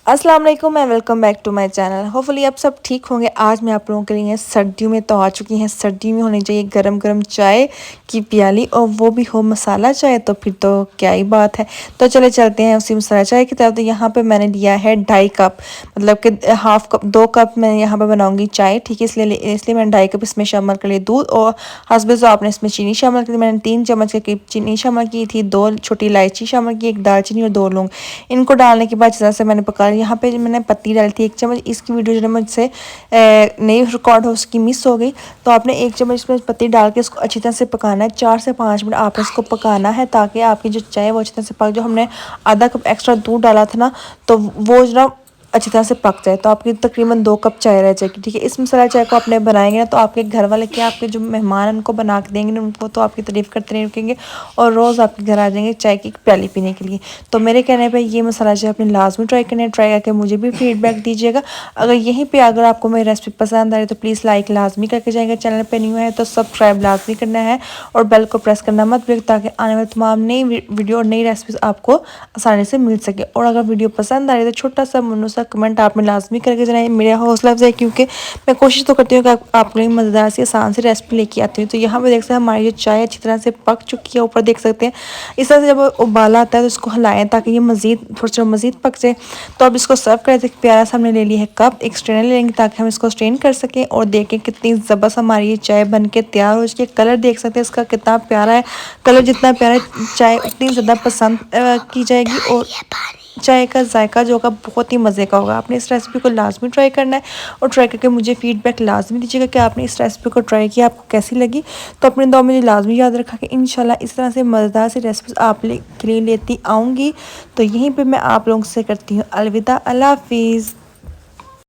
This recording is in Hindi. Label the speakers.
Speaker 1: अस्सलाम वालेकुम and welcome back to my channel. Hopefully आप सब ठीक होंगे। आज मैं आप लोगों के लिए सर्दियों में तो आ चुकी हैं। सर्दी में होनी चाहिए गरम गरम चाय की प्याली, और वो भी हो मसाला चाय, तो फिर तो क्या ही बात है। तो चले चलते हैं उसी मसाला चाय की तरफ। तो यहाँ पे मैंने लिया है 2.5 कप, मतलब कि हाफ कप, 2 कप मैं यहाँ पे बनाऊंगी चाय, ठीक है। इसलिए मैंने 2.5 कप इसमें शामिल कर लिया दूध, और हस्बे जो आपने इसमें चीनी शामिल की। मैंने 3 चम्मच के करीब चीनी शामिल की थी, 2 छोटी इलायची शामिल की, 1 दालचीनी और 2 लौंग। इनको डालने के बाद जैसे से मैंने पका लिया। यहाँ पे मैंने पत्ती डाली थी 1 चम्मच। इसकी वीडियो जो मुझसे नहीं रिकॉर्ड हो, उसकी मिस हो गई। तो आपने 1 चम्मच इसमें पत्ती डाल के इसको अच्छी तरह से पकाना है। 4 से 5 मिनट आपने इसको पकाना है, ताकि आपकी जो चाय वो अच्छी तरह से पक। जो हमने आधा कप एक्स्ट्रा दूध डाला था ना, तो वो जो ना अच्छी तरह से पक जाए। तो आपकी तकरीबन 2 कप चाय रह जाएगी, ठीक है। इस मसाला चाय को आपने बनाएंगे ना, तो आपके घर वाले क्या, आपके जो मेहमान उनको बना के देंगे ना, उनको तो आपकी तारीफ़ करते नहीं रुकेंगे, और रोज़ आपके घर आ जाएंगे चाय की प्याली पीने के लिए। तो मेरे कहने पे ये मसाला चाय अपने लाजमी ट्राई करना है। ट्राई करके मुझे भी फीडबैक दीजिएगा। अगर आपको मेरी रेसिपी पसंद आ रही तो प्लीज़ लाइक लाजमी करके जाएंगे। चैनल पर न्यू है तो सब्सक्राइब लाजमी करना है, और बेल को प्रेस करना मत भूलिए, ताकि आने वाले तमाम नई वीडियो और नई रेसिपीज़ आपको आसानी से मिल सके। और अगर वीडियो पसंद आ रही है तो छोटा सा मुन्नू सा कमेंट आप में लाजमी करके जनाए, मेरा हौसला अफजाई, क्योंकि मैं कोशिश तो करती हूँ कि आपके लिए मज़ेदार सी आसान सी रेसिपी लेके आती हूँ। तो यहाँ पे देख सकते हैं हमारी जो चाय अच्छी तरह से पक चुकी है। ऊपर देख सकते हैं इस तरह से जब उबाला आता है तो इसको हिलाएं, ताकि ये मज़ीद पक जाए। तो अब इसको सर्व करें। एक प्यारा सा हमने ले लिया है कप, एक स्ट्रेनर ले लेंगे ताकि हम इसको स्ट्रेन कर सकें, और देखें कितनी ज़बरदस्त हमारी ये चाय बन के तैयार हो चुकी है। कलर देख सकते हैं इसका कितना प्यारा है। कलर जितना प्यारा है, चाय उतनी ज़्यादा पसंद की जाएगी, और चाय का जायका जो होगा बहुत ही मज़े का होगा। आपने इस रेसिपी को लाजमी ट्राई करना है, और ट्राई करके मुझे फीडबैक लाजमी दीजिएगा कि आपने इस रेसिपी को ट्राई किया, आपको कैसी लगी। तो अपने दुआ में लाजमी याद रखा कि इंशाल्लाह इस तरह से मज़ेदार सी रेसिपीज़ आप के लिए लेती आऊँगी। तो यहीं पर मैं आप लोगों से करती हूँ अलविदा। अल्लाह हाफिज़।